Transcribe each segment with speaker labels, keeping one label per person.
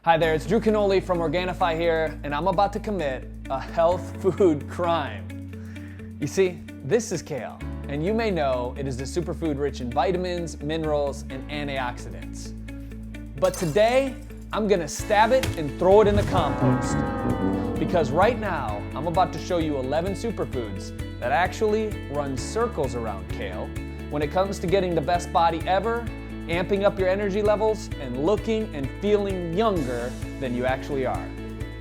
Speaker 1: Hi there, it's Drew Canoli from Organifi here, and I'm about to commit a health food crime. You see, this is kale, and you may know it is a superfood rich in vitamins, minerals, and antioxidants. But today, I'm gonna stab it and throw it in the compost. Because right now, I'm about to show you 11 superfoods that actually run circles around kale when it comes to getting the best body ever, amping up your energy levels, and looking and feeling younger than you actually are.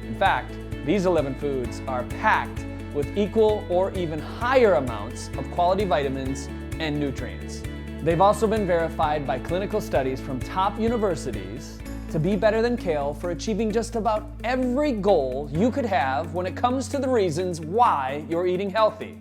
Speaker 1: In fact, these 11 foods are packed with equal or even higher amounts of quality vitamins and nutrients. They've also been verified by clinical studies from top universities to be better than kale for achieving just about every goal you could have when it comes to the reasons why you're eating healthy.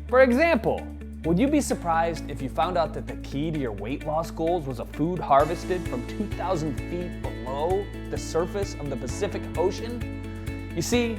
Speaker 1: For example, would you be surprised if you found out that the key to your weight loss goals was a food harvested from 2,000 feet below the surface of the Pacific Ocean? You see,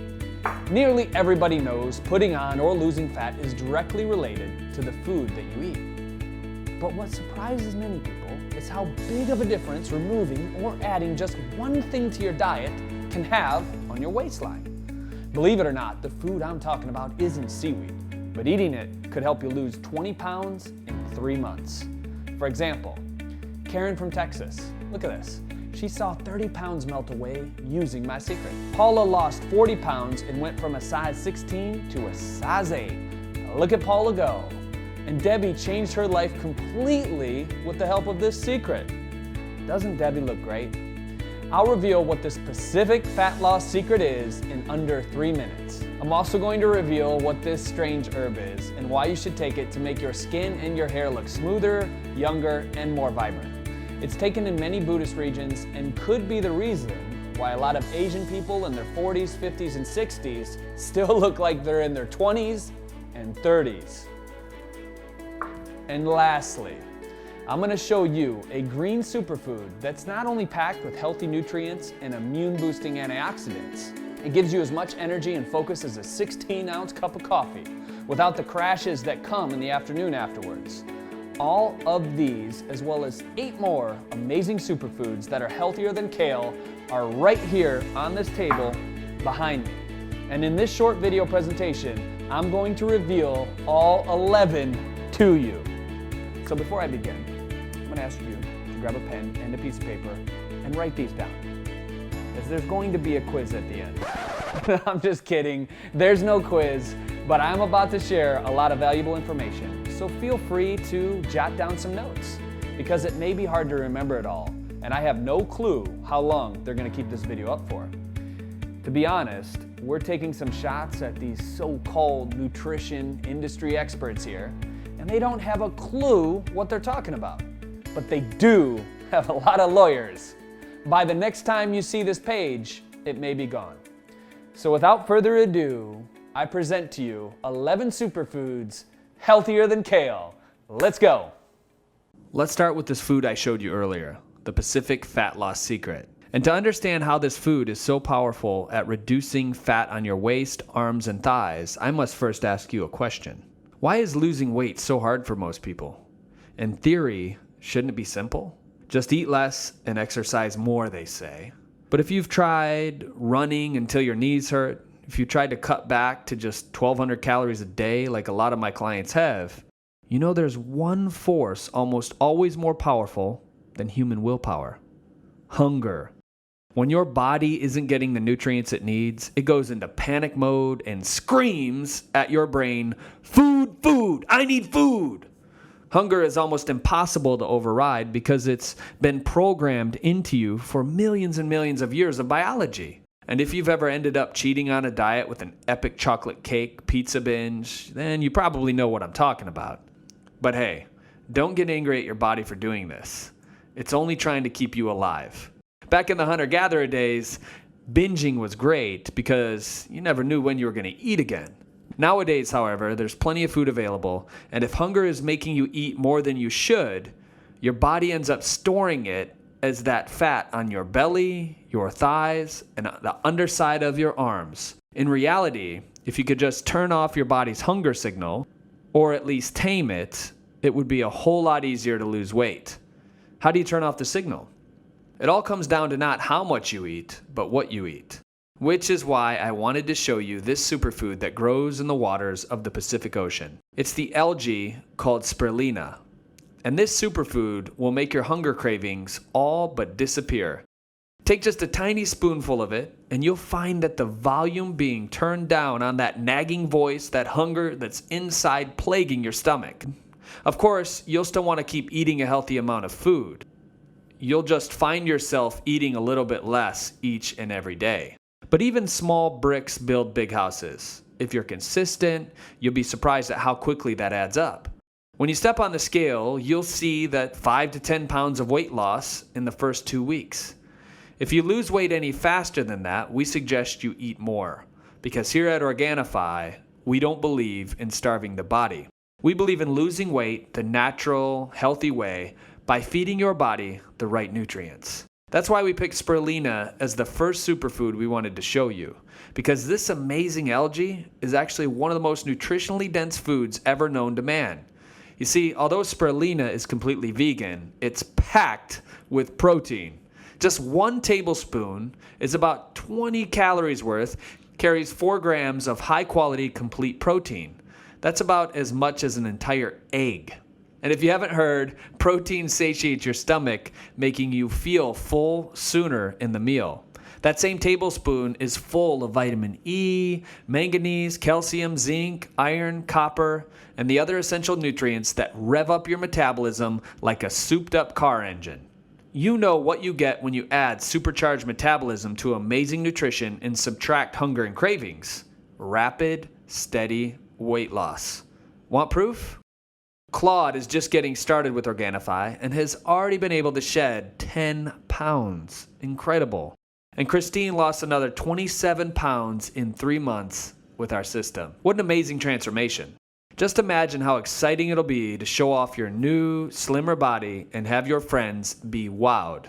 Speaker 1: nearly everybody knows putting on or losing fat is directly related to the food that you eat. But what surprises many people is how big of a difference removing or adding just one thing to your diet can have on your waistline. Believe it or not, the food I'm talking about isn't seaweed, but eating it could help you lose 20 pounds in 3 months. For example, Karen from Texas, look at this. She saw 30 pounds melt away using my secret. Paula lost 40 pounds and went from a size 16 to a size 8. Look at Paula go. And Debbie changed her life completely with the help of this secret. Doesn't Debbie look great? I'll reveal what this specific fat loss secret is in under 3 minutes. I'm also going to reveal what this strange herb is and why you should take it to make your skin and your hair look smoother, younger, and more vibrant. It's taken in many Buddhist regions and could be the reason why a lot of Asian people in their 40s, 50s, and 60s still look like they're in their 20s and 30s. And lastly, I'm gonna show you a green superfood that's not only packed with healthy nutrients and immune-boosting antioxidants, it gives you as much energy and focus as a 16-ounce cup of coffee without the crashes that come in the afternoon afterwards. All of these, as well as 8 more amazing superfoods that are healthier than kale, are right here on this table behind me. And in this short video presentation, I'm going to reveal all 11 to you. So before I begin, I'm going to ask you to grab a pen and a piece of paper and write these down, as there's going to be a quiz at the end. I'm just kidding. There's no quiz, but I'm about to share a lot of valuable information. So feel free to jot down some notes, because it may be hard to remember it all, and I have no clue how long they're going to keep this video up for. To be honest, we're taking some shots at these so-called nutrition industry experts here, and they don't have a clue what they're talking about. But they do have a lot of lawyers. By the next time you see this page, it may be gone. So without further ado, I present to you 11 superfoods healthier than kale. Let's go. Let's start with this food I showed you earlier, the Pacific Fat Loss Secret. And to understand how this food is so powerful at reducing fat on your waist, arms, and thighs, I must first ask you a question. Why is losing weight so hard for most people? In theory, shouldn't it be simple? Just eat less and exercise more, they say. But if you've tried running until your knees hurt, if you tried to cut back to just 1,200 calories a day like a lot of my clients have, you know there's one force almost always more powerful than human willpower: hunger. When your body isn't getting the nutrients it needs, it goes into panic mode and screams at your brain, "Food, food, I need food." Hunger is almost impossible to override because it's been programmed into you for millions and millions of years of biology. And if you've ever ended up cheating on a diet with an epic chocolate cake pizza binge, then you probably know what I'm talking about. But hey, don't get angry at your body for doing this. It's only trying to keep you alive. Back in the hunter-gatherer days, binging was great because you never knew when you were going to eat again. Nowadays, however, there's plenty of food available, and if hunger is making you eat more than you should, your body ends up storing it as that fat on your belly, your thighs, and the underside of your arms. In reality, if you could just turn off your body's hunger signal, or at least tame it, it would be a whole lot easier to lose weight. How do you turn off the signal? It all comes down to not how much you eat, but what you eat. Which is why I wanted to show you this superfood that grows in the waters of the Pacific Ocean. It's the algae called spirulina. And this superfood will make your hunger cravings all but disappear. Take just a tiny spoonful of it, and you'll find that the volume being turned down on that nagging voice, that hunger that's inside plaguing your stomach. Of course, you'll still want to keep eating a healthy amount of food. You'll just find yourself eating a little bit less each and every day. But even small bricks build big houses. If you're consistent, you'll be surprised at how quickly that adds up. When you step on the scale, you'll see that 5 to 10 pounds of weight loss in the first 2 weeks. If you lose weight any faster than that, we suggest you eat more. Because here at Organifi, we don't believe in starving the body. We believe in losing weight the natural, healthy way by feeding your body the right nutrients. That's why we picked spirulina as the first superfood we wanted to show you, because this amazing algae is actually one of the most nutritionally dense foods ever known to man. You see, although spirulina is completely vegan, it's packed with protein. Just 1 tablespoon is about 20 calories worth, carries 4 grams of high-quality complete protein. That's about as much as an entire egg. And if you haven't heard, protein satiates your stomach, making you feel full sooner in the meal. That same tablespoon is full of vitamin E, manganese, calcium, zinc, iron, copper, and the other essential nutrients that rev up your metabolism like a souped-up car engine. You know what you get when you add supercharged metabolism to amazing nutrition and subtract hunger and cravings. Rapid, steady weight loss. Want proof? Claude is just getting started with Organifi and has already been able to shed 10 pounds. Incredible. And Christine lost another 27 pounds in 3 months with our system. What an amazing transformation. Just imagine how exciting it'll be to show off your new, slimmer body and have your friends be wowed.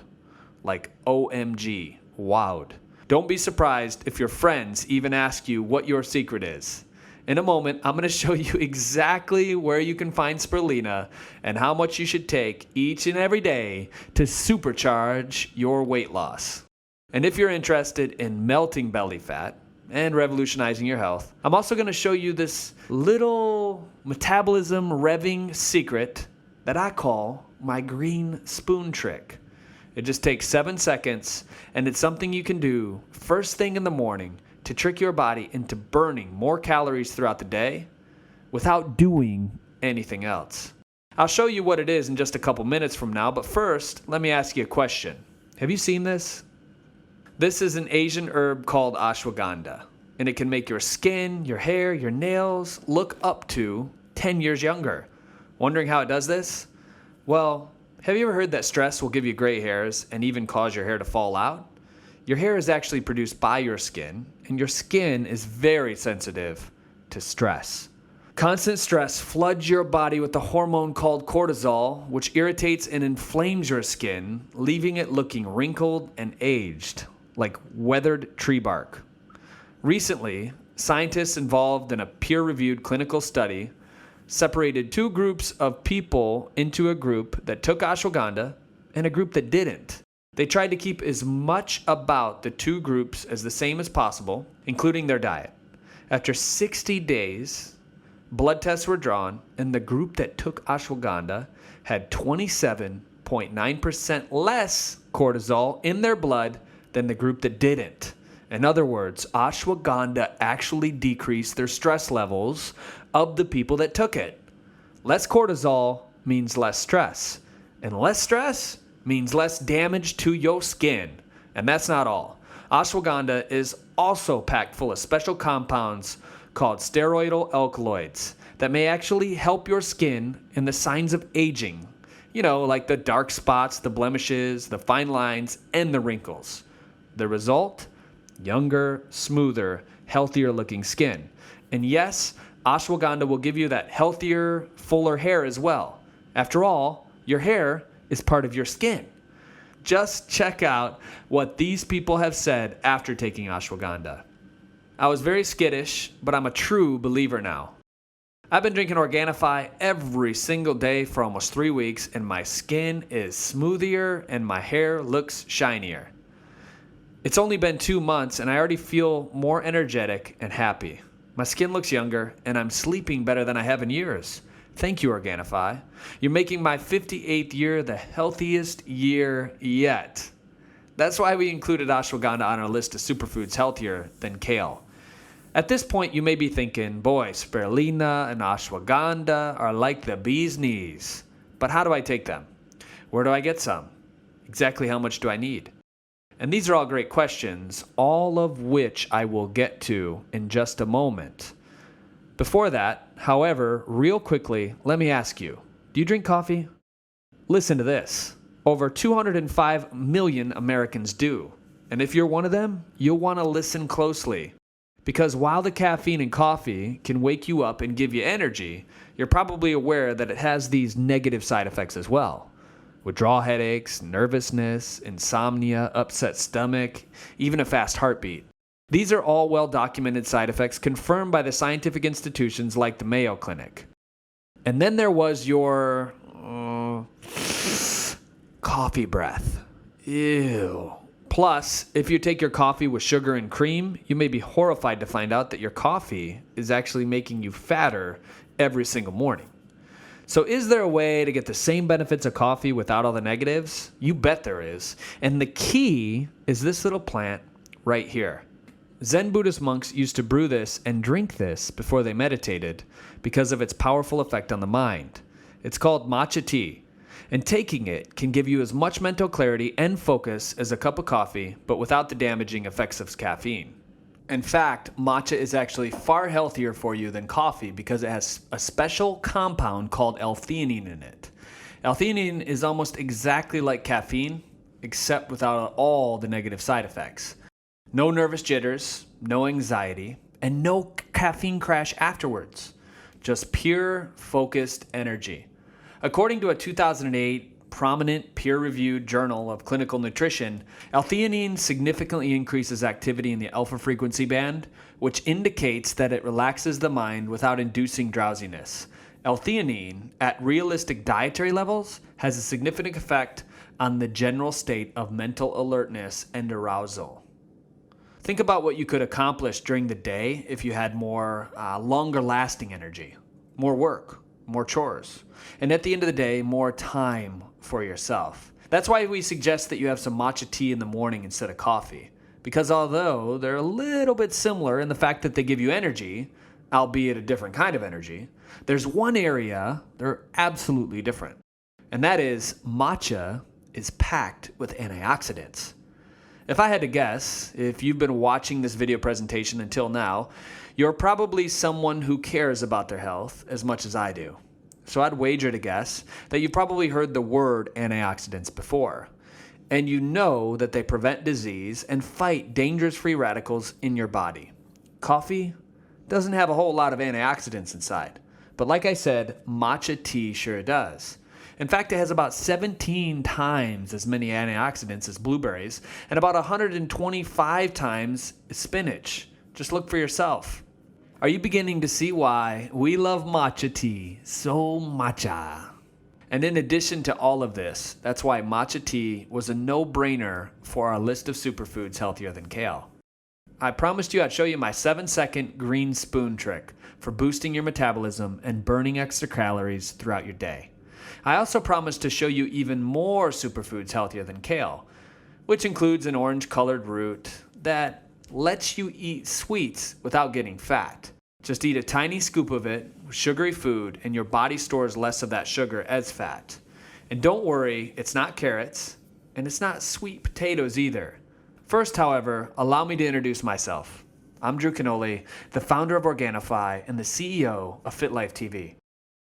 Speaker 1: Like OMG, wowed. Don't be surprised if your friends even ask you what your secret is. In a moment, I'm going to show you exactly where you can find spirulina and how much you should take each and every day to supercharge your weight loss. And if you're interested in melting belly fat and revolutionizing your health, I'm also going to show you this little metabolism revving secret that I call my green spoon trick. It just takes 7 seconds, and it's something you can do first thing in the morning to trick your body into burning more calories throughout the day without doing anything else. I'll show you what it is in just a couple minutes from now, but first, let me ask you a question. Have you seen this? This is an Asian herb called ashwagandha, and it can make your skin, your hair, your nails look up to 10 years younger. Wondering how it does this? Well, have you ever heard that stress will give you gray hairs and even cause your hair to fall out? Your hair is actually produced by your skin, and your skin is very sensitive to stress. Constant stress floods your body with a hormone called cortisol, which irritates and inflames your skin, leaving it looking wrinkled and aged, like weathered tree bark. Recently, scientists involved in a peer-reviewed clinical study separated 2 groups of people into a group that took ashwagandha and a group that didn't. They tried to keep as much about the 2 groups as the same as possible, including their diet. After 60 days, blood tests were drawn, and the group that took ashwagandha had 27.9% less cortisol in their blood than the group that didn't. In other words, ashwagandha actually decreased their stress levels of the people that took it. Less cortisol means less stress, and less stress means less damage to your skin. And that's not all. Ashwagandha is also packed full of special compounds called steroidal alkaloids that may actually help your skin in the signs of aging. You know, like the dark spots, the blemishes, the fine lines, and the wrinkles. The result? Younger, smoother, healthier looking skin. And yes, ashwagandha will give you that healthier, fuller hair as well. After all, your hair is part of your skin. Just check out what these people have said after taking ashwagandha. I was very skittish, but I'm a true believer now. I've been drinking Organifi every single day for almost 3 weeks, and my skin is smoother and my hair looks shinier. It's only been 2 months and I already feel more energetic and happy. My skin looks younger and I'm sleeping better than I have in years. Thank you, Organifi. You're making my 58th year the healthiest year yet. That's why we included ashwagandha on our list of superfoods healthier than kale. At this point, you may be thinking, boy, spirulina and ashwagandha are like the bee's knees. But how do I take them? Where do I get some? Exactly how much do I need? And these are all great questions, all of which I will get to in just a moment. Before that, however, real quickly, let me ask you, do you drink coffee? Listen to this. Over 205 million Americans do. And if you're one of them, you'll want to listen closely. Because while the caffeine in coffee can wake you up and give you energy, you're probably aware that it has these negative side effects as well. Withdrawal headaches, nervousness, insomnia, upset stomach, even a fast heartbeat. These are all well-documented side effects confirmed by the scientific institutions like the Mayo Clinic. And then there was your coffee breath. Ew. Plus, if you take your coffee with sugar and cream, you may be horrified to find out that your coffee is actually making you fatter every single morning. So is there a way to get the same benefits of coffee without all the negatives? You bet there is. And the key is this little plant right here. Zen Buddhist monks used to brew this and drink this before they meditated because of its powerful effect on the mind. It's called matcha tea, and taking it can give you as much mental clarity and focus as a cup of coffee, but without the damaging effects of caffeine. In fact, matcha is actually far healthier for you than coffee because it has a special compound called L-theanine in it. L-theanine is almost exactly like caffeine, except without all the negative side effects. No nervous jitters, no anxiety, and no caffeine crash afterwards. Just pure, focused energy. According to a 2008 prominent peer-reviewed journal of clinical nutrition, L-theanine significantly increases activity in the alpha frequency band, which indicates that it relaxes the mind without inducing drowsiness. L-theanine, at realistic dietary levels, has a significant effect on the general state of mental alertness and arousal. Think about what you could accomplish during the day if you had more longer-lasting energy, more work, more chores, and at the end of the day, more time for yourself. That's why we suggest that you have some matcha tea in the morning instead of coffee, because although they're a little bit similar in the fact that they give you energy, albeit a different kind of energy, there's one area they're absolutely different, and that is matcha is packed with antioxidants. If I had to guess, if you've been watching this video presentation until now, you're probably someone who cares about their health as much as I do. So I'd wager to guess that you've probably heard the word antioxidants before. And you know that they prevent disease and fight dangerous free radicals in your body. Coffee doesn't have a whole lot of antioxidants inside. But like I said, matcha tea sure does. In fact, it has about 17 times as many antioxidants as blueberries and about 125 times spinach. Just look for yourself. Are you beginning to see why we love matcha tea so matcha? And in addition to all of this, that's why matcha tea was a no-brainer for our list of superfoods healthier than kale. I promised you I'd show you my 7-second green spoon trick for boosting your metabolism and burning extra calories throughout your day. I also promised to show you even more superfoods healthier than kale, which includes an orange-colored root that lets you eat sweets without getting fat. Just eat a tiny scoop of it with sugary food and your body stores less of that sugar as fat. And don't worry, it's not carrots and it's not sweet potatoes either. First, however, allow me to introduce myself. I'm Drew Canole, the founder of Organifi and the CEO of FitLife TV.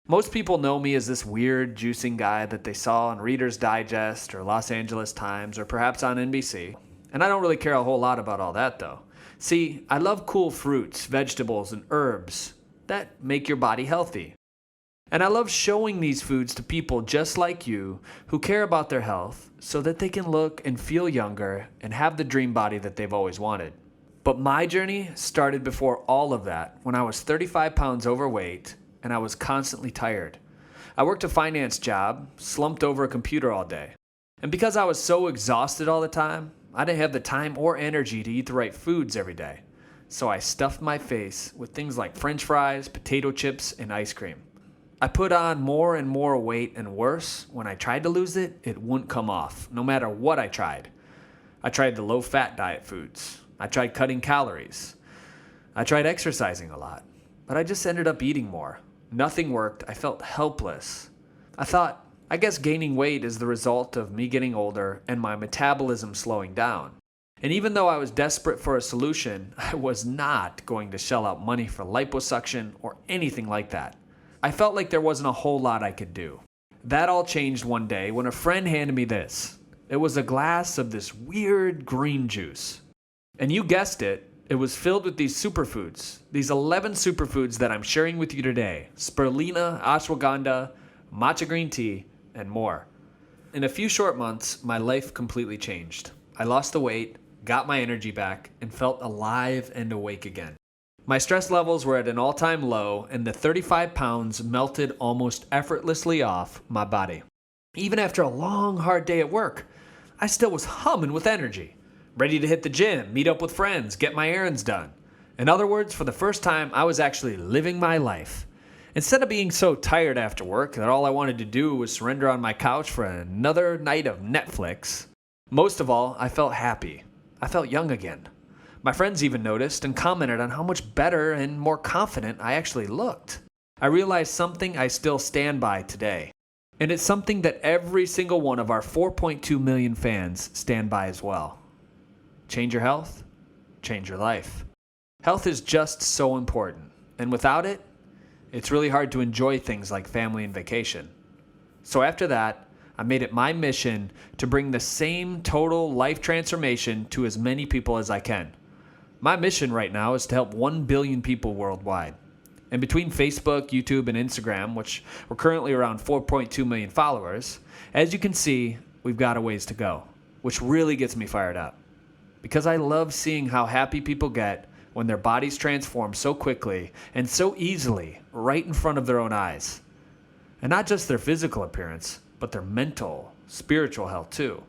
Speaker 1: Most people know me as this weird juicing guy that they saw on Reader's Digest or Los Angeles Times or perhaps on NBC. And I don't really care a whole lot about all that though. See, I love cool fruits, vegetables, and herbs that make your body healthy. And I love showing these foods to people just like you who care about their health so that they can look and feel younger and have the dream body that they've always wanted. But my journey started before all of that when I was 35 pounds overweight, and I was constantly tired. I worked a finance job, slumped over a computer all day. And because I was so exhausted all the time, I didn't have the time or energy to eat the right foods every day. So I stuffed my face with things like French fries, potato chips, and ice cream. I put on more and more weight, and worse, when I tried to lose it, it wouldn't come off, no matter what I tried. I tried the low-fat diet foods. I tried cutting calories. I tried exercising a lot, but I just ended up eating more. Nothing worked. I felt helpless. I thought, I guess gaining weight is the result of me getting older and my metabolism slowing down. And even though I was desperate for a solution, I was not going to shell out money for liposuction or anything like that. I felt like there wasn't a whole lot I could do. That all changed one day when a friend handed me this. It was a glass of this weird green juice. And you guessed it, it was filled with these superfoods. These 11 superfoods that I'm sharing with you today. Spirulina, ashwagandha, matcha green tea, and more. In a few short months, my life completely changed. I lost the weight, got my energy back, and felt alive and awake again. My stress levels were at an all-time low, and the 35 pounds melted almost effortlessly off my body. Even after a long, hard day at work, I still was humming with energy, ready to hit the gym, meet up with friends, get my errands done. In other words, for the first time, I was actually living my life. Instead of being so tired after work that all I wanted to do was surrender on my couch for another night of Netflix, most of all, I felt happy. I felt young again. My friends even noticed and commented on how much better and more confident I actually looked. I realized something I still stand by today. And it's something that every single one of our 4.2 million fans stand by as well. Change your health, change your life. Health is just so important. And without it, it's really hard to enjoy things like family and vacation. So after that, I made it my mission to bring the same total life transformation to as many people as I can. My mission right now is to help 1 billion people worldwide. And between Facebook, YouTube, and Instagram, which we're currently around 4.2 million followers, as you can see, we've got a ways to go, which really gets me fired up. Because I love seeing how happy people get when their bodies transform so quickly and so easily right in front of their own eyes. And not just their physical appearance, but their mental, spiritual health too.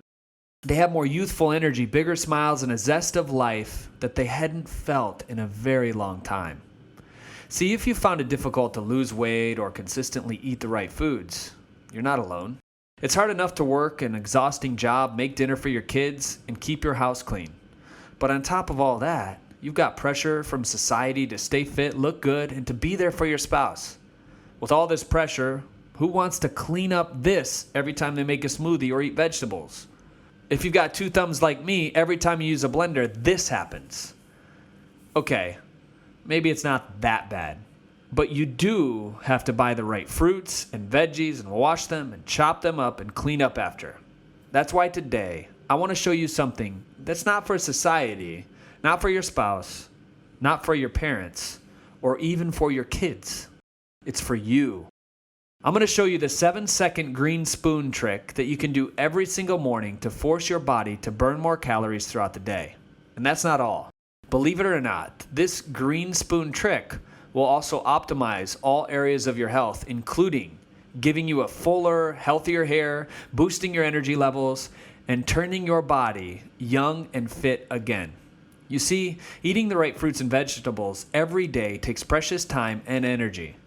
Speaker 1: They have more youthful energy, bigger smiles, and a zest of life that they hadn't felt in a very long time. See, if you found it difficult to lose weight or consistently eat the right foods, you're not alone. It's hard enough to work an exhausting job, make dinner for your kids, and keep your house clean. But on top of all that, you've got pressure from society to stay fit, look good, and to be there for your spouse. With all this pressure, who wants to clean up this every time they make a smoothie or eat vegetables? If you've got 2 thumbs like me, every time you use a blender, this happens. Okay, maybe it's not that bad, but you do have to buy the right fruits and veggies and wash them and chop them up and clean up after. That's why today I want to show you something that's not for society, not for your spouse, not for your parents, or even for your kids. It's for you. I'm going to show you the 7-second green spoon trick that you can do every single morning to force your body to burn more calories throughout the day. And that's not all. Believe it or not, this green spoon trick will also optimize all areas of your health, including giving you a fuller, healthier hair, boosting your energy levels, and turning your body young and fit again. You see, eating the right fruits and vegetables every day takes precious time and energy.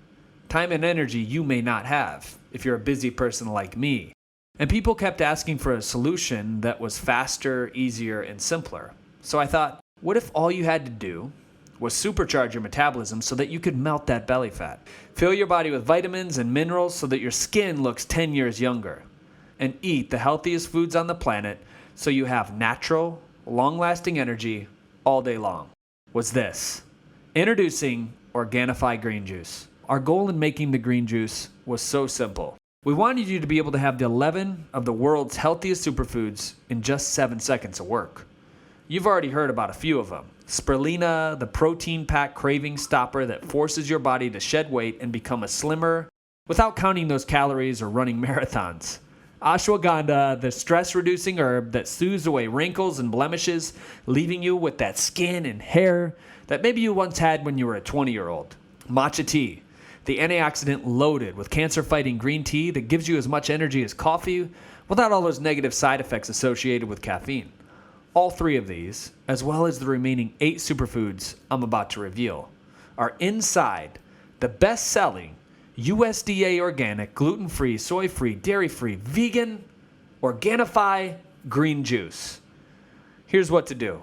Speaker 1: Time and energy you may not have if you're a busy person like me. And people kept asking for a solution that was faster, easier, and simpler. So I thought, what if all you had to do was supercharge your metabolism so that you could melt that belly fat? Fill your body with vitamins and minerals so that your skin looks 10 years younger. And eat the healthiest foods on the planet so you have natural, long-lasting energy all day long. Was this. Introducing Organifi Green Juice. Our goal in making the green juice was so simple. We wanted you to be able to have the 11 of the world's healthiest superfoods in just 7 seconds of work. You've already heard about a few of them. Spirulina, the protein-packed craving stopper that forces your body to shed weight and become a slimmer without counting those calories or running marathons. Ashwagandha, the stress-reducing herb that soothes away wrinkles and blemishes, leaving you with that skin and hair that maybe you once had when you were a 20-year-old. Matcha tea, the antioxidant loaded with cancer-fighting green tea that gives you as much energy as coffee without all those negative side effects associated with caffeine. All 3 of these, as well as the remaining 8 superfoods I'm about to reveal, are inside the best-selling USDA organic, gluten-free, soy-free, dairy-free, vegan, Organifi green juice. Here's what to do.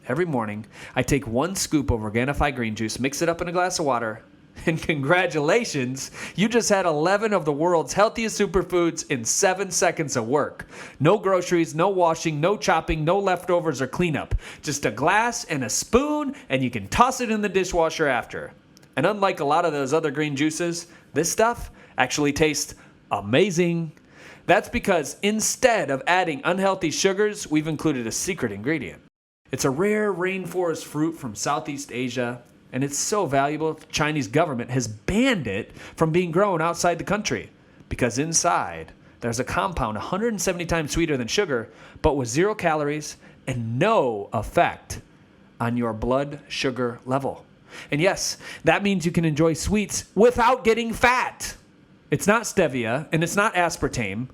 Speaker 1: Every morning, I take 1 scoop of Organifi green juice, mix it up in a glass of water, and congratulations, you just had 11 of the world's healthiest superfoods in 7 seconds of work. No groceries, no washing, no chopping, no leftovers or cleanup. Just a glass and a spoon, and you can toss it in the dishwasher after. And unlike a lot of those other green juices, this stuff actually tastes amazing. That's because instead of adding unhealthy sugars, we've included a secret ingredient. It's a rare rainforest fruit from Southeast Asia, and it's so valuable, the Chinese government has banned it from being grown outside the country because inside there's a compound 170 times sweeter than sugar, but with 0 calories and no effect on your blood sugar level. And yes, that means you can enjoy sweets without getting fat. It's not stevia and it's not aspartame,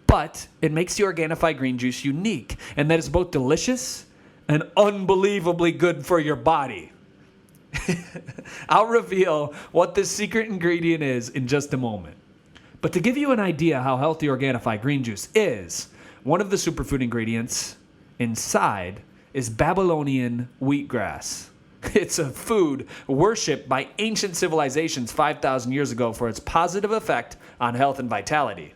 Speaker 1: but it makes the Organifi green juice unique, and that is both delicious and unbelievably good for your body. I'll reveal what this secret ingredient is in just a moment. But to give you an idea how healthy Organifi green juice is, one of the superfood ingredients inside is Babylonian wheatgrass. It's a food worshipped by ancient civilizations 5,000 years ago for its positive effect on health and vitality.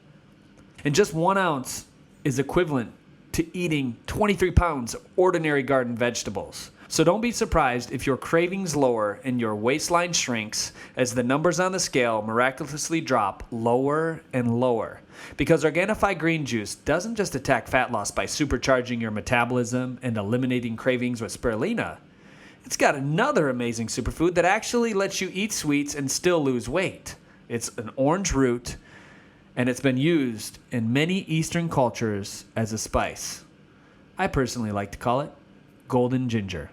Speaker 1: And just 1 ounce is equivalent to eating 23 pounds of ordinary garden vegetables. So don't be surprised if your cravings lower and your waistline shrinks as the numbers on the scale miraculously drop lower and lower. Because Organifi green juice doesn't just attack fat loss by supercharging your metabolism and eliminating cravings with spirulina. It's got another amazing superfood that actually lets you eat sweets and still lose weight. It's an orange root, and it's been used in many Eastern cultures as a spice. I personally like to call it golden ginger,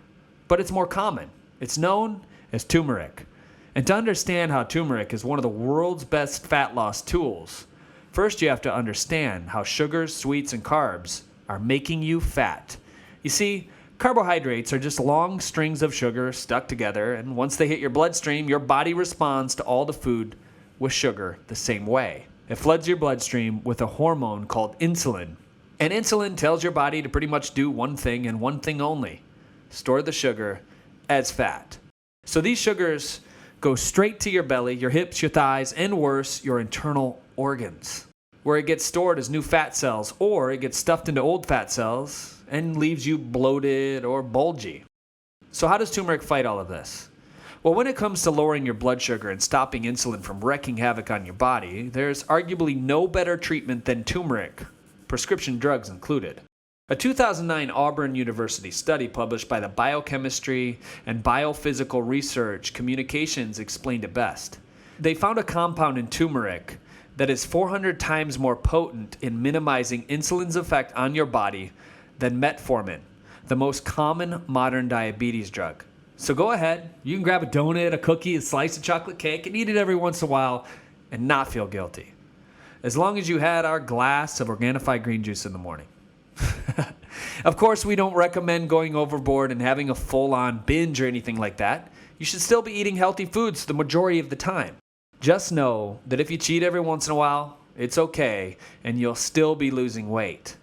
Speaker 1: but it's more common. It's known as turmeric. And to understand how turmeric is one of the world's best fat loss tools, first you have to understand how sugars, sweets, and carbs are making you fat. You see, carbohydrates are just long strings of sugar stuck together, and once they hit your bloodstream, your body responds to all the food with sugar the same way. It floods your bloodstream with a hormone called insulin. And insulin tells your body to pretty much do one thing and one thing only: store the sugar as fat. So these sugars go straight to your belly, your hips, your thighs, and worse, your internal organs, where it gets stored as new fat cells, or it gets stuffed into old fat cells and leaves you bloated or bulgy. So how does turmeric fight all of this? Well, when it comes to lowering your blood sugar and stopping insulin from wreaking havoc on your body, there's arguably no better treatment than turmeric, prescription drugs included. A 2009 Auburn University study published by the Biochemistry and Biophysical Research Communications explained it best. They found a compound in turmeric that is 400 times more potent in minimizing insulin's effect on your body than metformin, the most common modern diabetes drug. So go ahead, you can grab a donut, a cookie, a slice of chocolate cake, and eat it every once in a while and not feel guilty. As long as you had our glass of Organifi green juice in the morning. Of course, we don't recommend going overboard and having a full-on binge or anything like that. You should still be eating healthy foods the majority of the time. Just know that if you cheat every once in a while, it's okay, and you'll still be losing weight.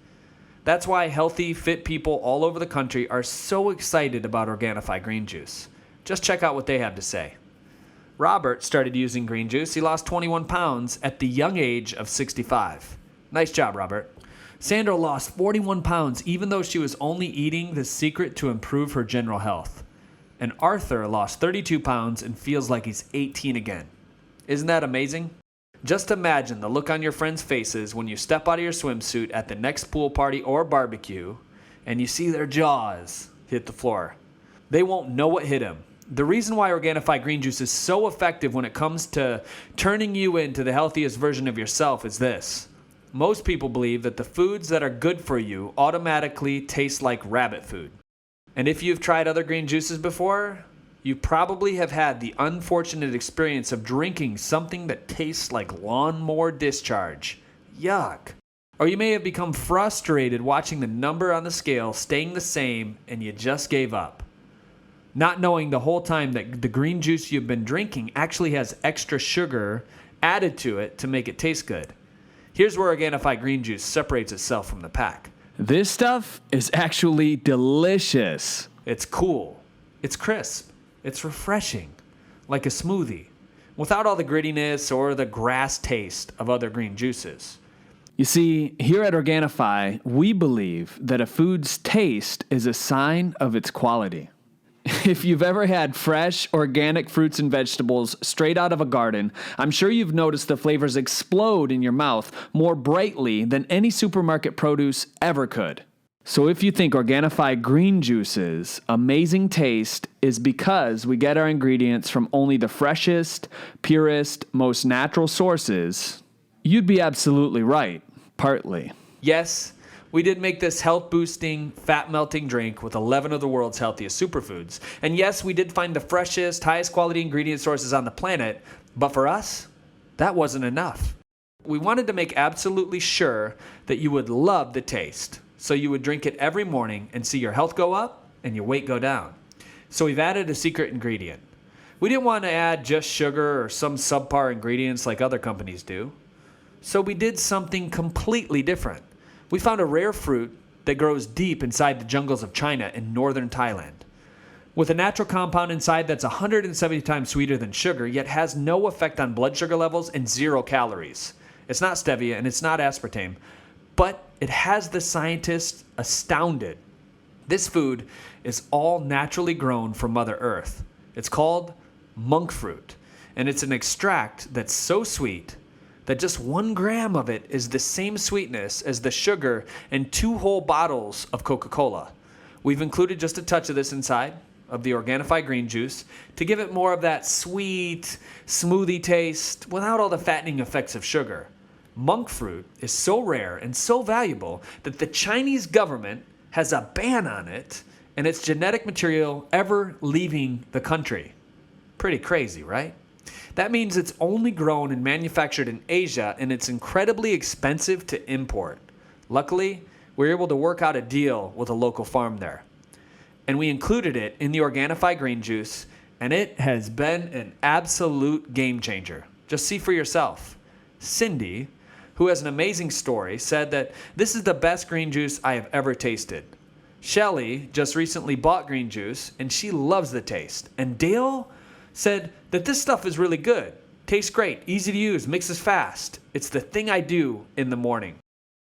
Speaker 1: That's why healthy, fit people all over the country are so excited about Organifi green juice. Just check out what they have to say. Robert started using green juice. He lost 21 pounds at the young age of 65. Nice job, Robert. Sandra lost 41 pounds even though she was only eating the secret to improve her general health. And Arthur lost 32 pounds and feels like he's 18 again. Isn't that amazing? Just imagine the look on your friends' faces when you step out of your swimsuit at the next pool party or barbecue and you see their jaws hit the floor. They won't know what hit them. The reason why Organifi green juice is so effective when it comes to turning you into the healthiest version of yourself is this. Most people believe that the foods that are good for you automatically taste like rabbit food. And if you've tried other green juices before, You probably have had the unfortunate experience of drinking something that tastes like lawnmower discharge. Yuck. Or you may have become frustrated watching the number on the scale staying the same and you just gave up, not knowing the whole time that the green juice you've been drinking actually has extra sugar added to it to make it taste good. Here's where Organifi green juice separates itself from the pack.
Speaker 2: This stuff is actually delicious.
Speaker 1: It's cool. It's crisp. It's refreshing, like a smoothie, without all the grittiness or the grass taste of other green juices.
Speaker 2: You see, here at Organifi, we believe that a food's taste is a sign of its quality. If you've ever had fresh, organic fruits and vegetables straight out of a garden, I'm sure you've noticed the flavors explode in your mouth more brightly than any supermarket produce ever could. So if you think Organifi green juice's amazing taste is because we get our ingredients from only the freshest, purest, most natural sources, you'd be absolutely right, partly.
Speaker 1: Yes, we did make this health-boosting, fat-melting drink with 11 of the world's healthiest superfoods. And yes, we did find the freshest, highest quality ingredient sources on the planet, but for us, that wasn't enough. We wanted to make absolutely sure that you would love the taste, so you would drink it every morning and see your health go up and your weight go down. So we've added a secret ingredient. We didn't want to add just sugar or some subpar ingredients like other companies do. So we did something completely different. We found a rare fruit that grows deep inside the jungles of China in northern Thailand, with a natural compound inside that's 170 times sweeter than sugar, yet has no effect on blood sugar levels and 0 calories. It's not stevia and it's not aspartame, but it has the scientists astounded. This food is all naturally grown from Mother Earth. It's called monk fruit, and it's an extract that's so sweet that just 1 gram of it is the same sweetness as the sugar in 2 whole bottles of Coca-Cola. We've included just a touch of this inside of the Organifi green juice to give it more of that sweet, smoothie taste without all the fattening effects of sugar. Monk fruit is so rare and so valuable that the Chinese government has a ban on it and its genetic material ever leaving the country. Pretty crazy, right? That means it's only grown and manufactured in Asia, and it's incredibly expensive to import. Luckily, we were able to work out a deal with a local farm there. And we included it in the Organifi green juice, and it has been an absolute game changer. Just see for yourself. Cindy, who has an amazing story, said that this is the best green juice I have ever tasted. Shelly just recently bought green juice, and she loves the taste. And Dale said that this stuff is really good. Tastes great, easy to use, mixes fast. It's the thing I do in the morning.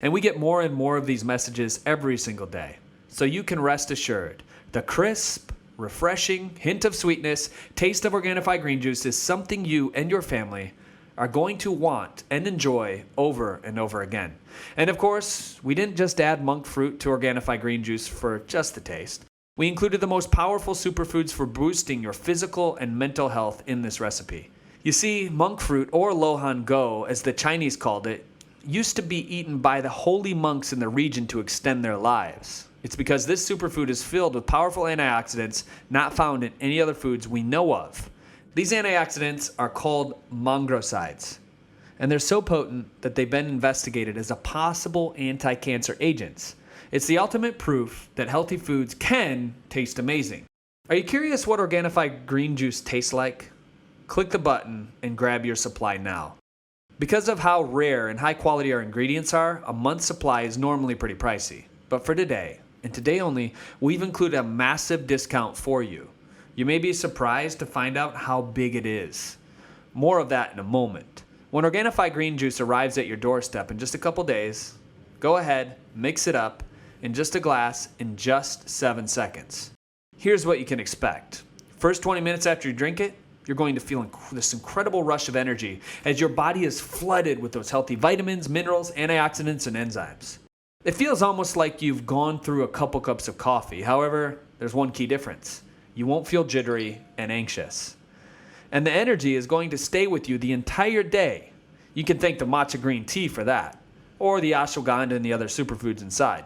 Speaker 1: And we get more and more of these messages every single day. So you can rest assured, the crisp, refreshing hint of sweetness, taste of Organifi green juice is something you and your family are going to want and enjoy over and over again. And of course, we didn't just add monk fruit to Organifi green juice for just the taste. We included the most powerful superfoods for boosting your physical and mental health in this recipe. You see, monk fruit, or Lohan Go, as the Chinese called it, used to be eaten by the holy monks in the region to extend their lives. It's because this superfood is filled with powerful antioxidants not found in any other foods we know of. These antioxidants are called mongrosides, and they're so potent that they've been investigated as a possible anti-cancer agents. It's the ultimate proof that healthy foods can taste amazing. Are you curious what Organifi green juice tastes like? Click the button and grab your supply now. Because of how rare and high quality our ingredients are, a month's supply is normally pretty pricey. But for today, and today only, we've included a massive discount for you. You may be surprised to find out how big it is. More of that in a moment. When Organifi green juice arrives at your doorstep in just a couple days, go ahead, mix it up in just a glass in just 7 seconds. Here's what you can expect. First 20 minutes after you drink it, you're going to feel this incredible rush of energy as your body is flooded with those healthy vitamins, minerals, antioxidants, and enzymes. It feels almost like you've gone through a couple cups of coffee. However, there's one key difference. You won't feel jittery and anxious. And the energy is going to stay with you the entire day. You can thank the matcha green tea for that, or the ashwagandha and the other superfoods inside.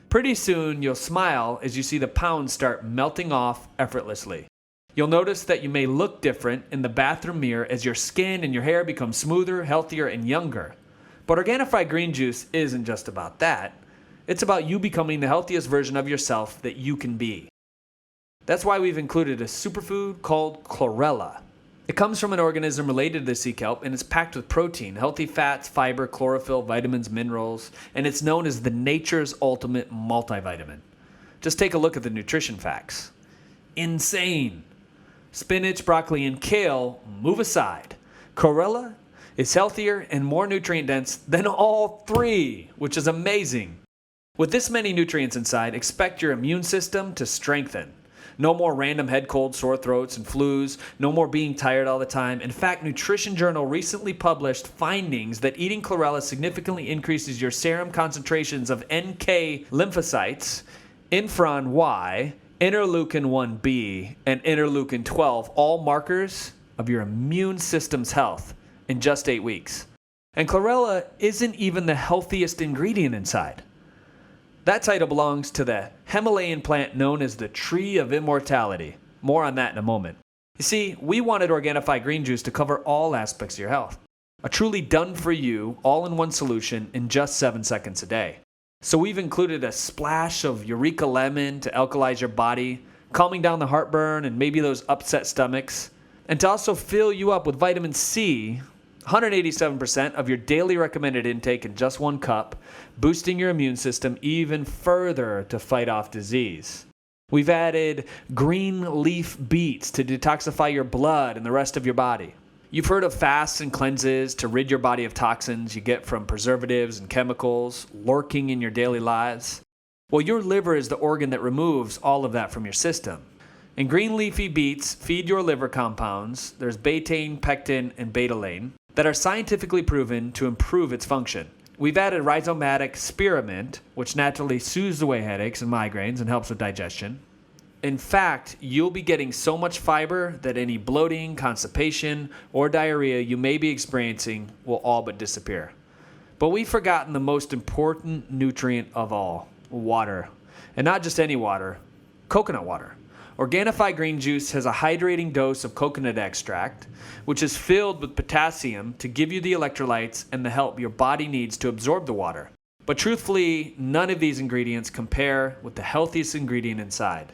Speaker 1: Pretty soon, you'll smile as you see the pounds start melting off effortlessly.
Speaker 2: You'll notice that you may look different in the bathroom mirror as your skin and your hair become smoother, healthier, and younger. But Organifi Green Juice isn't just about that. It's about you becoming the healthiest version of yourself that you can be. That's why we've included a superfood called chlorella. It comes from an organism related to the sea kelp, and it's packed with protein, healthy fats, fiber, chlorophyll, vitamins, minerals, and it's known as the nature's ultimate multivitamin. Just take a look at the nutrition facts. Insane. Spinach, broccoli, and kale move aside. Chlorella is healthier and more nutrient dense than all three, which is amazing. With this many nutrients inside, expect your immune system to strengthen. No more random head colds, sore throats, and flus. No more being tired all the time. In fact, Nutrition Journal recently published findings that eating chlorella significantly increases your serum concentrations of NK lymphocytes, interferon Y, interleukin 1b, and interleukin 12, all markers of your immune system's health, in just 8 weeks. And chlorella isn't even the healthiest ingredient inside. That title belongs to the Himalayan plant known as the Tree of Immortality. More on that in a moment. You see, we wanted Organifi Green Juice to cover all aspects of your health. A truly done-for-you, all-in-one solution in just 7 seconds a day. So we've included a splash of Eureka Lemon to alkalize your body, calming down the heartburn and maybe those upset stomachs, and to also fill you up with vitamin C, 187% of your daily recommended intake in just 1 cup, boosting your immune system even further to fight off disease. We've added green leaf beets to detoxify your blood and the rest of your body. You've heard of fasts and cleanses to rid your body of toxins you get from preservatives and chemicals lurking in your daily lives. Well, your liver is the organ that removes all of that from your system. And green leafy beets feed your liver compounds, there's betaine, pectin, and betalain, that are scientifically proven to improve its function. We've added rhizomatic spearmint, which naturally soothes away headaches and migraines and helps with digestion. In fact, you'll be getting so much fiber that any bloating, constipation, or diarrhea you may be experiencing will all but disappear. But we've forgotten the most important nutrient of all, water. And not just any water, coconut water. Organifi Green Juice has a hydrating dose of coconut extract, which is filled with potassium to give you the electrolytes and the help your body needs to absorb the water. But truthfully, none of these ingredients compare with the healthiest ingredient inside.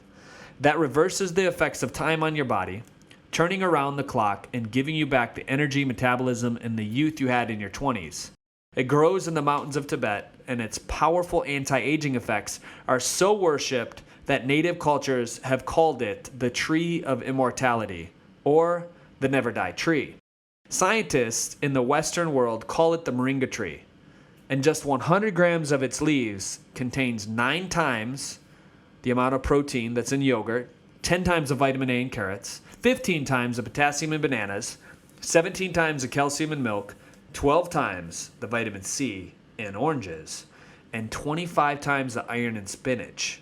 Speaker 2: That reverses the effects of time on your body, turning around the clock and giving you back the energy, metabolism, and the youth you had in your 20s. It grows in the mountains of Tibet, and its powerful anti-aging effects are so worshipped that native cultures have called it the Tree of Immortality, or the Never Die Tree. Scientists in the Western world call it the moringa tree, and just 100 grams of its leaves contains 9 times the amount of protein that's in yogurt, 10 times the vitamin A in carrots, 15 times the potassium in bananas, 17 times the calcium in milk, 12 times the vitamin C in oranges, and 25 times the iron in spinach.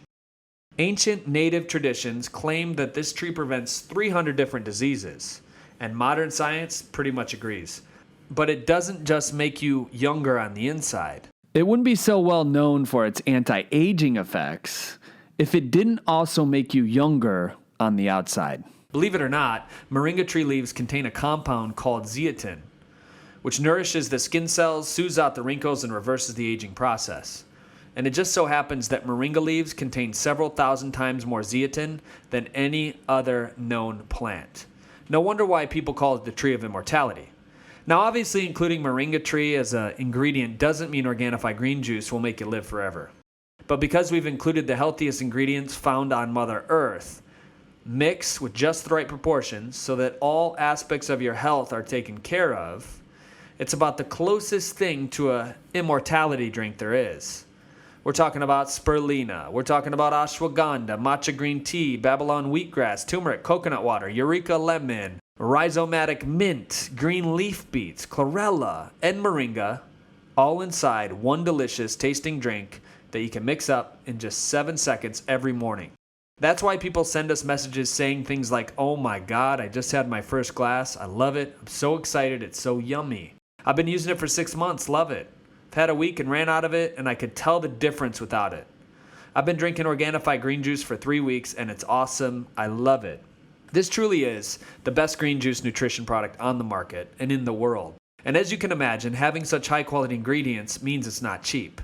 Speaker 2: Ancient native traditions claim that this tree prevents 300 different diseases, and modern science pretty much agrees. But it doesn't just make you younger on the inside.
Speaker 1: It wouldn't be so well known for its anti-aging effects if it didn't also make you younger on the outside.
Speaker 2: Believe it or not, moringa tree leaves contain a compound called zeatin, which nourishes the skin cells, soothes out the wrinkles, and reverses the aging process. And it just so happens that moringa leaves contain several thousand times more zeatin than any other known plant. No wonder why people call it the Tree of Immortality. Now, obviously, including moringa tree as an ingredient doesn't mean Organifi Green Juice will make you live forever. But because we've included the healthiest ingredients found on Mother Earth, mixed with just the right proportions so that all aspects of your health are taken care of, it's about the closest thing to a immortality drink there is. We're talking about spirulina, we're talking about ashwagandha, matcha green tea, Babylon wheatgrass, turmeric, coconut water, Eureka lemon, rhizomatic mint, green leaf beets, chlorella, and moringa, all inside one delicious tasting drink that you can mix up in just 7 seconds every morning. That's why people send us messages saying things like, "Oh my God, I just had my first glass. I love it. I'm so excited. It's so yummy. I've been using it for 6 months. Love it. I've had a week and ran out of it, and I could tell the difference without it. I've been drinking Organifi Green Juice for 3 weeks, and it's awesome. I love it." This truly is the best green juice nutrition product on the market and in the world. And as you can imagine, having such high quality ingredients means it's not cheap.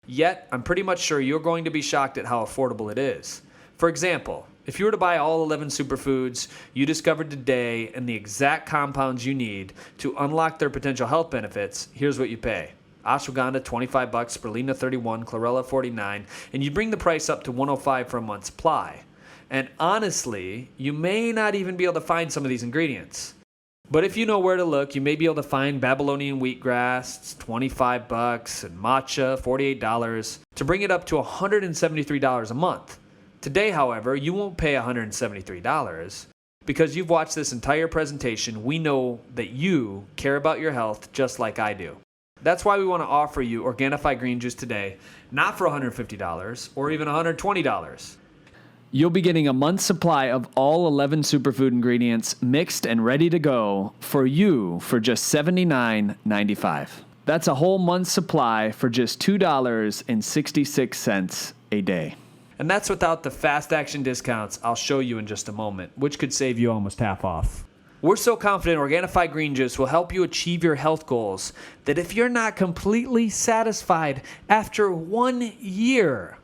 Speaker 2: Yet, I'm pretty much sure you're going to be shocked at how affordable it is. For example, if you were to buy all 11 superfoods you discovered today and the exact compounds you need to unlock their potential health benefits, here's what you pay. Ashwagandha, $25, spirulina, $31, chlorella, $49, and you bring the price up to $105 for a month's supply. And honestly, you may not even be able to find some of these ingredients. But if you know where to look, you may be able to find Babylonian wheatgrass, it's $25, and matcha, $48, to bring it up to $173 a month. Today, however, you won't pay $173. Because you've watched this entire presentation, we know that you care about your health just like I do. That's why we want to offer you Organifi Green Juice today, not for $150 or even $120. You'll be getting a month's supply of all 11 superfood ingredients mixed and ready to go for you for just $79.95. That's a whole month's supply for just $2.66 a day. And that's without the fast action discounts I'll show you in just a moment, which could save you almost half off. We're so confident Organifi Green Juice will help you achieve your health goals that if you're not completely satisfied after 1 year,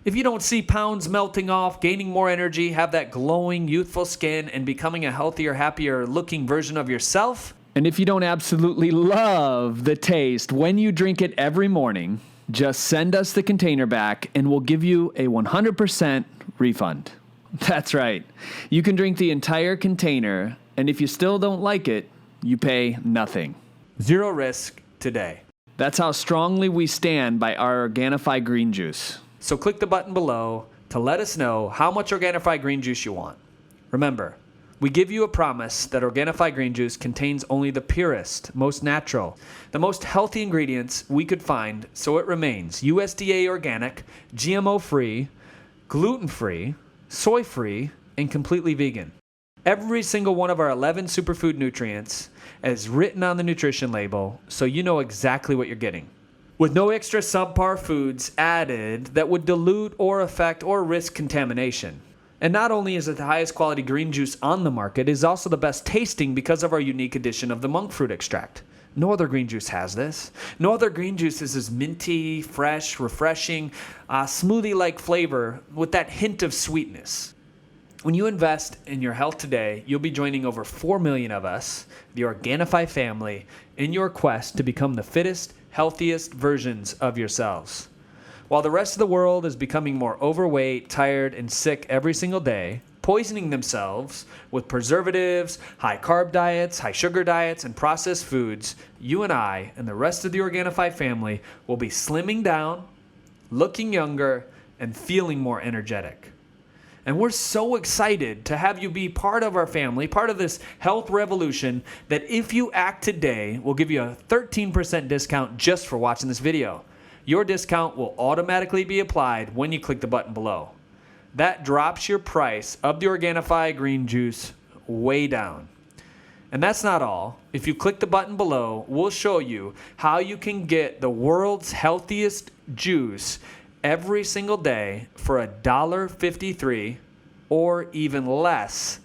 Speaker 2: if you don't see pounds melting off, gaining more energy, have that glowing, youthful skin, and becoming a healthier, happier looking version of yourself, and if you don't absolutely love the taste when you drink it every morning, just send us the container back and we'll give you a 100% refund. That's right. You can drink the entire container, and if you still don't like it, you pay nothing. Zero risk today. That's how strongly we stand by our Organifi Green Juice. So click the button below to let us know how much Organifi Green Juice you want. Remember, we give you a promise that Organifi Green Juice contains only the purest, most natural, the most healthy ingredients we could find, so it remains USDA organic, GMO-free, gluten-free, soy-free, and completely vegan. Every single one of our 11 superfood nutrients is written on the nutrition label, so you know exactly what you're getting. With no extra subpar foods added that would dilute or affect or risk contamination. And not only is it the highest quality green juice on the market, it is also the best tasting because of our unique addition of the monk fruit extract. No other green juice has this. No other green juice is as minty, fresh, refreshing, smoothie-like flavor with that hint of sweetness. When you invest in your health today, you'll be joining over 4 million of us, the Organifi family, in your quest to become the fittest, healthiest versions of yourselves. While the rest of the world is becoming more overweight, tired, and sick every single day, poisoning themselves with preservatives, high-carb diets, high-sugar diets, and processed foods, you and I and the rest of the Organifi family will be slimming down, looking younger, and feeling more energetic. And we're so excited to have you be part of our family, part of this health revolution, that if you act today, we'll give you a 13% discount just for watching this video. Your discount will automatically be applied when you click the button below. That drops your price of the Organifi Green Juice way down. And that's not all. If you click the button below, we'll show you how you can get the world's healthiest juice every single day for $1.53 or even less.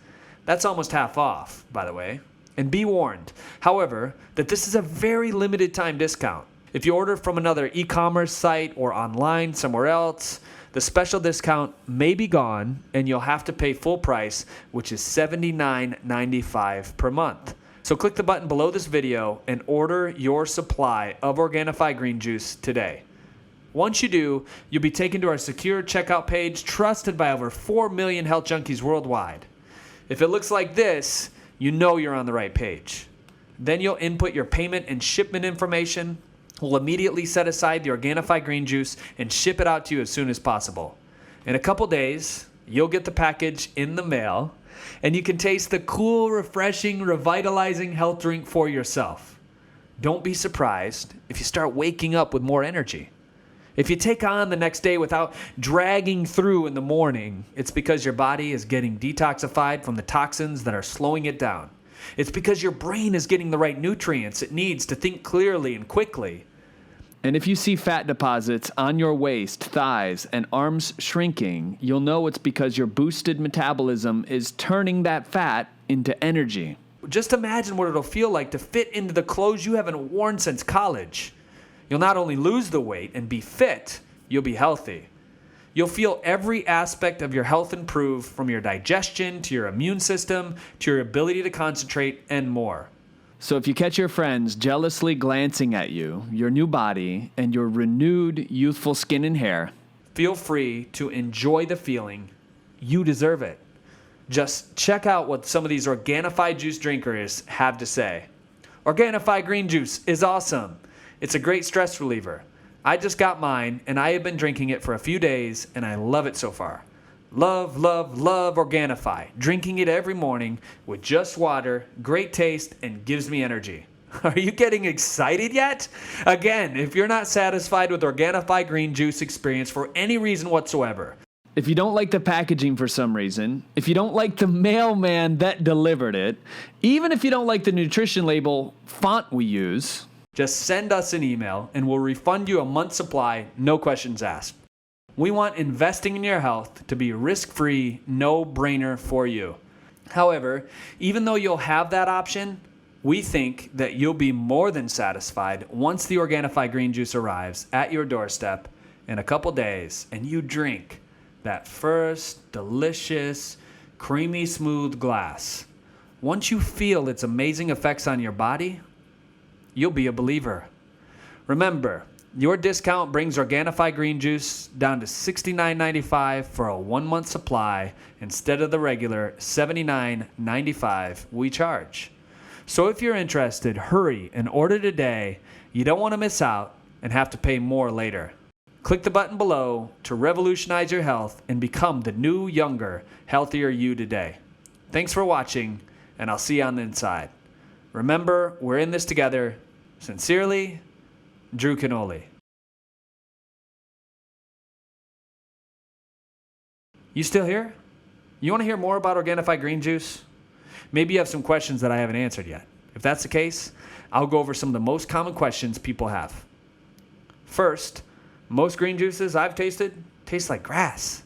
Speaker 2: That's almost half off, by the way. And be warned, however, that this is a very limited time discount. If you order from another e-commerce site or online somewhere else, the special discount may be gone and you'll have to pay full price, which is $79.95 per month. So click the button below this video and order your supply of Organifi Green Juice today. Once you do, you'll be taken to our secure checkout page trusted by over 4 million health junkies worldwide. If it looks like this, you know you're on the right page. Then you'll input your payment and shipment information. We'll immediately set aside the Organifi Green Juice and ship it out to you as soon as possible. In a couple days, you'll get the package in the mail, and you can taste the cool, refreshing, revitalizing health drink for yourself. Don't be surprised if you start waking up with more energy. If you take on the next day without dragging through in the morning, it's because your body is getting detoxified from the toxins that are slowing it down. It's because your brain is getting the right nutrients it needs to think clearly and quickly. And if you see fat deposits on your waist, thighs, and arms shrinking, you'll know it's because your boosted metabolism is turning that fat into energy.
Speaker 1: Just imagine what it'll feel like to fit into the clothes you haven't worn since college. You'll not only lose the weight and be fit, you'll be healthy. You'll feel every aspect of your health improve, from your digestion to your immune system to your ability to concentrate and more.
Speaker 2: So if you catch your friends jealously glancing at you, your new body, and your renewed youthful skin and hair,
Speaker 1: feel free to enjoy the feeling. You deserve it. Just check out what some of these Organifi juice drinkers have to say. Organifi green juice is awesome. It's a great stress reliever. I just got mine, and I have been drinking it for a few days, and I love it so far. Love, love, love Organifi. Drinking it every morning with just water, great taste, and gives me energy. Are you getting excited yet? Again, if you're not satisfied with Organifi green juice experience for any reason whatsoever,
Speaker 2: if you don't like the packaging for some reason, if you don't like the mailman that delivered it, even if you don't like the nutrition label font we use,
Speaker 1: just send us an email and we'll refund you a month's supply, no questions asked. We want investing in your health to be risk-free, no-brainer for you. However, even though you'll have that option, we think that you'll be more than satisfied once the Organifi green juice arrives at your doorstep in a couple days and you drink that first delicious, creamy smooth glass. Once you feel its amazing effects on your body, you'll be a believer. Remember, your discount brings Organifi green juice down to $69.95 for a 1-month supply instead of the regular $79.95 we charge. So if you're interested, hurry and order today. You don't want to miss out and have to pay more later. Click the button below to revolutionize your health and become the new, younger, healthier you today. Thanks for watching, and I'll see you on the inside. Remember, we're in this together. Sincerely, Drew Canoli. You still here? You want to hear more about Organifi green juice? Maybe you have some questions that I haven't answered yet. If that's the case, I'll go over some of the most common questions people have. First, most green juices I've tasted taste like grass.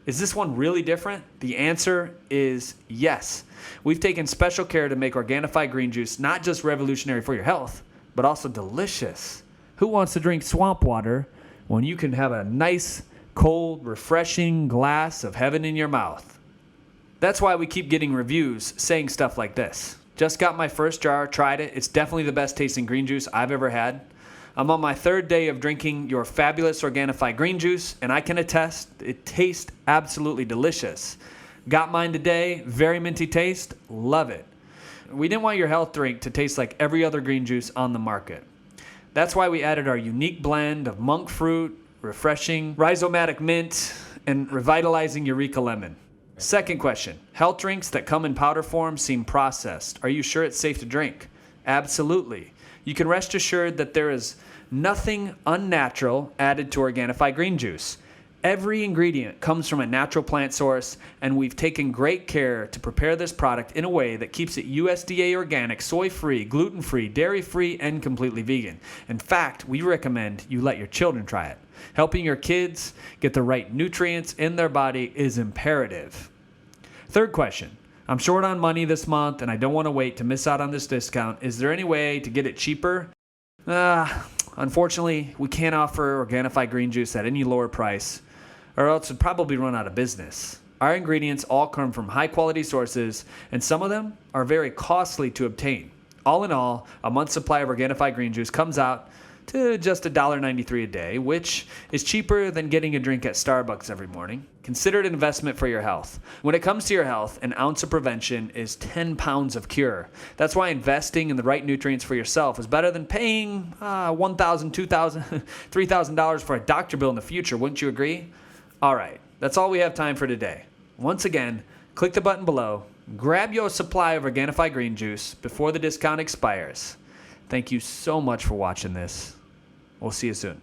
Speaker 1: Is this one really different? The answer is yes. We've taken special care to make Organifi green juice not just revolutionary for your health, but also delicious. Who wants to drink swamp water when you can have a nice, cold, refreshing glass of heaven in your mouth? That's why we keep getting reviews saying stuff like this. Just got my first jar, tried it. It's definitely the best tasting green juice I've ever had. I'm on my 3rd day of drinking your fabulous Organifi green juice, and I can attest it tastes absolutely delicious. Got mine today, very minty taste, love it. We didn't want your health drink to taste like every other green juice on the market. That's why we added our unique blend of monk fruit, refreshing rhizomatic mint, and revitalizing Eureka lemon. Second question, health drinks that come in powder form seem processed. Are you sure it's safe to drink? Absolutely. You can rest assured that there is nothing unnatural added to Organifi green juice. Every ingredient comes from a natural plant source, and we've taken great care to prepare this product in a way that keeps it USDA organic, soy-free, gluten-free, dairy-free, and completely vegan. In fact, we recommend you let your children try it. Helping your kids get the right nutrients in their body is imperative. Third question. I'm short on money this month, and I don't want to wait to miss out on this discount. Is there any way to get it cheaper? Unfortunately, we can't offer Organifi green juice at any lower price, or else we'd probably run out of business. Our ingredients all come from high-quality sources, and some of them are very costly to obtain. All in all, a month's supply of Organifi green juice comes out to just $1.93 a day, which is cheaper than getting a drink at Starbucks every morning. Consider it an investment for your health. When it comes to your health, an ounce of prevention is 10 pounds of cure. That's why investing in the right nutrients for yourself is better than paying $1,000, $2,000, $3,000 for a doctor bill in the future. Wouldn't you agree? All right, that's all we have time for today. Once again, click the button below, grab your supply of Organifi green juice before the discount expires. Thank you so much for watching this. We'll see you soon.